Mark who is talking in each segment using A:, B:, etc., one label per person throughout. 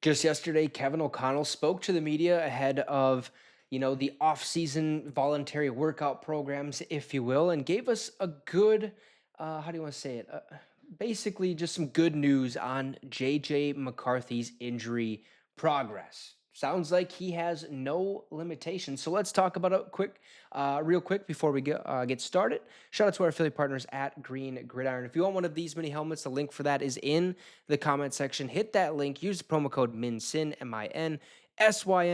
A: Just yesterday, Kevin O'Connell spoke to the media ahead of, the off-season voluntary workout programs, if you will, and gave us a good, how do you want to say it? Basically, just some good news on JJ McCarthy's injury progress. Sounds like he has no limitations. So let's talk about it real quick before we get started. Shout out to our affiliate partners at Green Gridiron. If you want one of these mini helmets, the link for that is in the comment section. Hit that link. Use the promo code MINSYN, MINSYN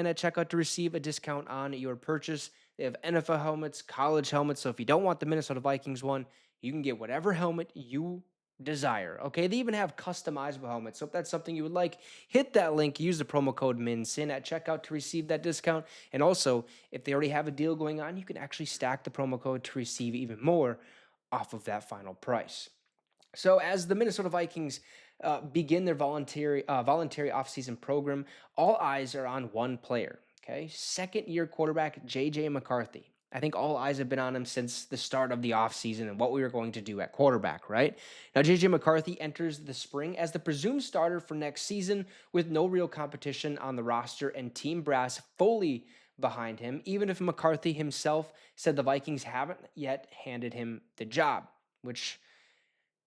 A: at checkout to receive a discount on your purchase. They have NFL helmets, college helmets. So if you don't want the Minnesota Vikings one, you can get whatever helmet you desire. Okay, they even have customizable helmets. So if that's something you would like, hit that link, use the promo code MINSYN at checkout to receive that discount. And also, if they already have a deal going on, you can actually stack the promo code to receive even more off of that final price. So as the Minnesota Vikings begin their voluntary offseason program, all eyes are on one player. Okay, second-year quarterback JJ McCarthy. I think all eyes have been on him since the start of the offseason and what we were going to do at quarterback, right? Now, JJ McCarthy enters the spring as the presumed starter for next season with no real competition on the roster and team brass fully behind him, even if McCarthy himself said the Vikings haven't yet handed him the job, which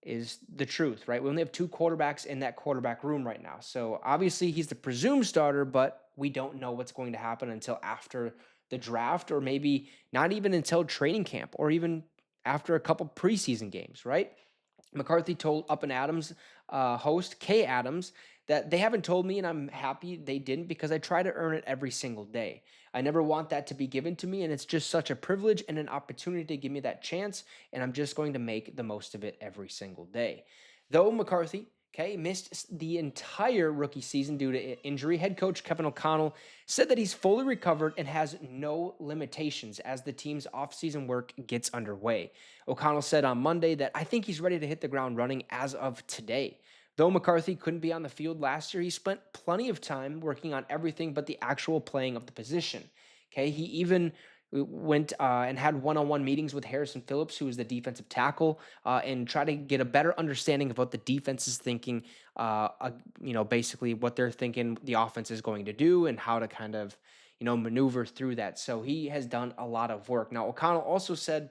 A: is the truth, right? We only have two quarterbacks in that quarterback room right now. So obviously he's the presumed starter, but we don't know what's going to happen until after the draft, or maybe not even until training camp, or even after a couple preseason games, right? McCarthy told Up and Adams host Kay Adams that they haven't told me, and I'm happy they didn't, because I try to earn it every single day. I never want that to be given to me, and it's just such a privilege and an opportunity to give me that chance, and I'm just going to make the most of it every single day. Though McCarthy, okay, missed the entire rookie season due to injury, head coach Kevin O'Connell said that he's fully recovered and has no limitations as the team's offseason work gets underway. O'Connell said on Monday that I think he's ready to hit the ground running as of today. Though McCarthy couldn't be on the field last year, he spent plenty of time working on everything but the actual playing of the position. Okay, he even went and had one-on-one meetings with Harrison Phillips, who is the defensive tackle, and try to get a better understanding of what the defense is thinking, basically what they're thinking the offense is going to do and how to kind of, maneuver through that. So he has done a lot of work. Now, O'Connell also said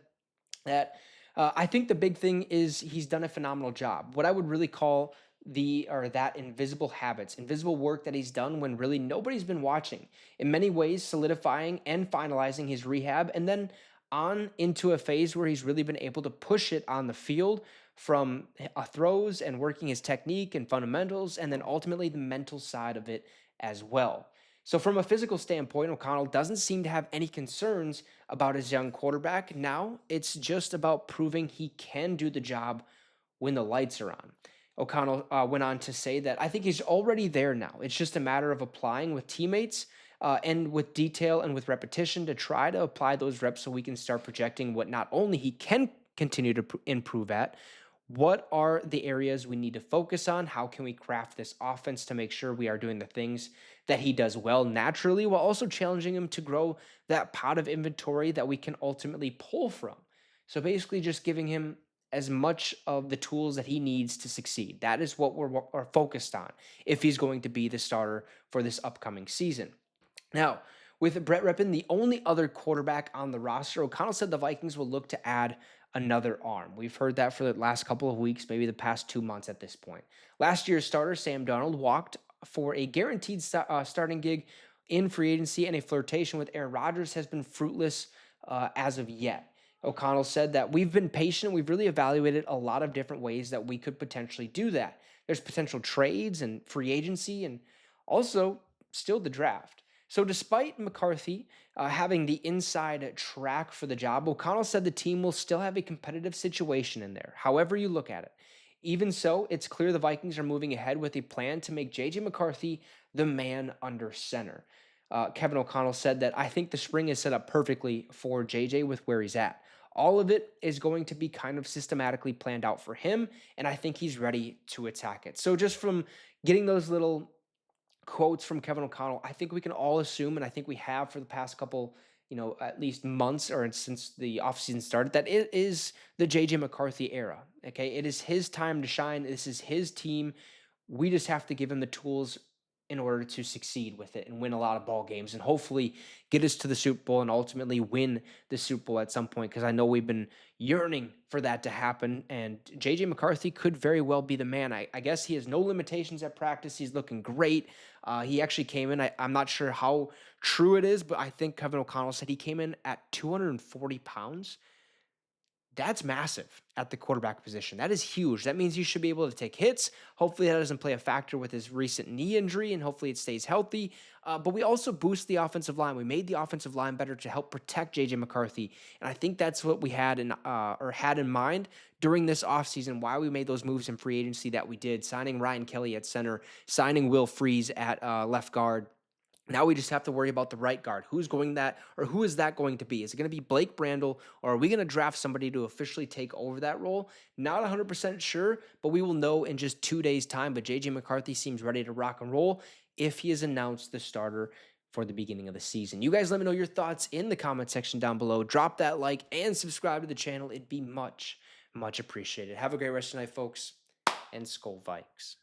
A: that I think the big thing is he's done a phenomenal job. What I would really call that invisible habits, invisible work that he's done when really nobody's been watching. In many ways, solidifying and finalizing his rehab, and then on into a phase where he's really been able to push it on the field from throws and working his technique and fundamentals, and then ultimately the mental side of it as well. So, from a physical standpoint, O'Connell doesn't seem to have any concerns about his young quarterback. Now it's just about proving he can do the job when the lights are on. O'Connell went on to say that I think he's already there now. It's just a matter of applying with teammates and with detail and with repetition to try to apply those reps so we can start projecting what not only he can continue to improve at, what are the areas we need to focus on? How can we craft this offense to make sure we are doing the things that he does well naturally, while also challenging him to grow that pot of inventory that we can ultimately pull from? So basically, just giving him as much of the tools that he needs to succeed. That is what we're focused on if he's going to be the starter for this upcoming season. Now, with Brett Rippon, the only other quarterback on the roster, O'Connell said the Vikings will look to add another arm. We've heard that for the last couple of weeks, maybe the past 2 months at this point. Last year's starter, Sam Darnold, walked for a guaranteed starting gig in free agency, and a flirtation with Aaron Rodgers has been fruitless as of yet. O'Connell said that we've been patient. We've really evaluated a lot of different ways that we could potentially do that. There's potential trades and free agency, and also still the draft. So, despite McCarthy having the inside track for the job, O'Connell said the team will still have a competitive situation in there, however you look at it. Even so, it's clear the Vikings are moving ahead with a plan to make JJ McCarthy the man under center. Kevin O'Connell said that I think the spring is set up perfectly for JJ with where he's at. All of it is going to be kind of systematically planned out for him, and I think he's ready to attack it. So, just from getting those little quotes from Kevin O'Connell, I think we can all assume, and I think we have for the past couple, at least months or since the offseason started, that it is the JJ McCarthy era. Okay, it is his time to shine. This is his team. We just have to give him the tools in order to succeed with it and win a lot of ball games and hopefully get us to the Super Bowl and ultimately win the Super Bowl at some point, because I know we've been yearning for that to happen. And JJ McCarthy could very well be the man. I guess he has no limitations at practice. He's looking great. He actually came in, I'm not sure how true it is, but I think Kevin O'Connell said he came in at 240 pounds. That's massive at the quarterback position. That is huge. That means you should be able to take hits. Hopefully, that doesn't play a factor with his recent knee injury, and hopefully it stays healthy. But we also boost the offensive line. We made the offensive line better to help protect JJ McCarthy, and I think that's what we had in mind during this offseason, why we made those moves in free agency that we did, signing Ryan Kelly at center, signing Will Freeze at left guard. Now we just have to worry about the right guard. Who is that going to be? Is it going to be Blake Brandel, or are we going to draft somebody to officially take over that role? Not 100% sure, but we will know in just 2 days' time. But JJ McCarthy seems ready to rock and roll if he is announced the starter for the beginning of the season. You guys let me know your thoughts in the comment section down below. Drop that like and subscribe to the channel. It'd be much, much appreciated. Have a great rest of the night, folks, and Skol Vikes.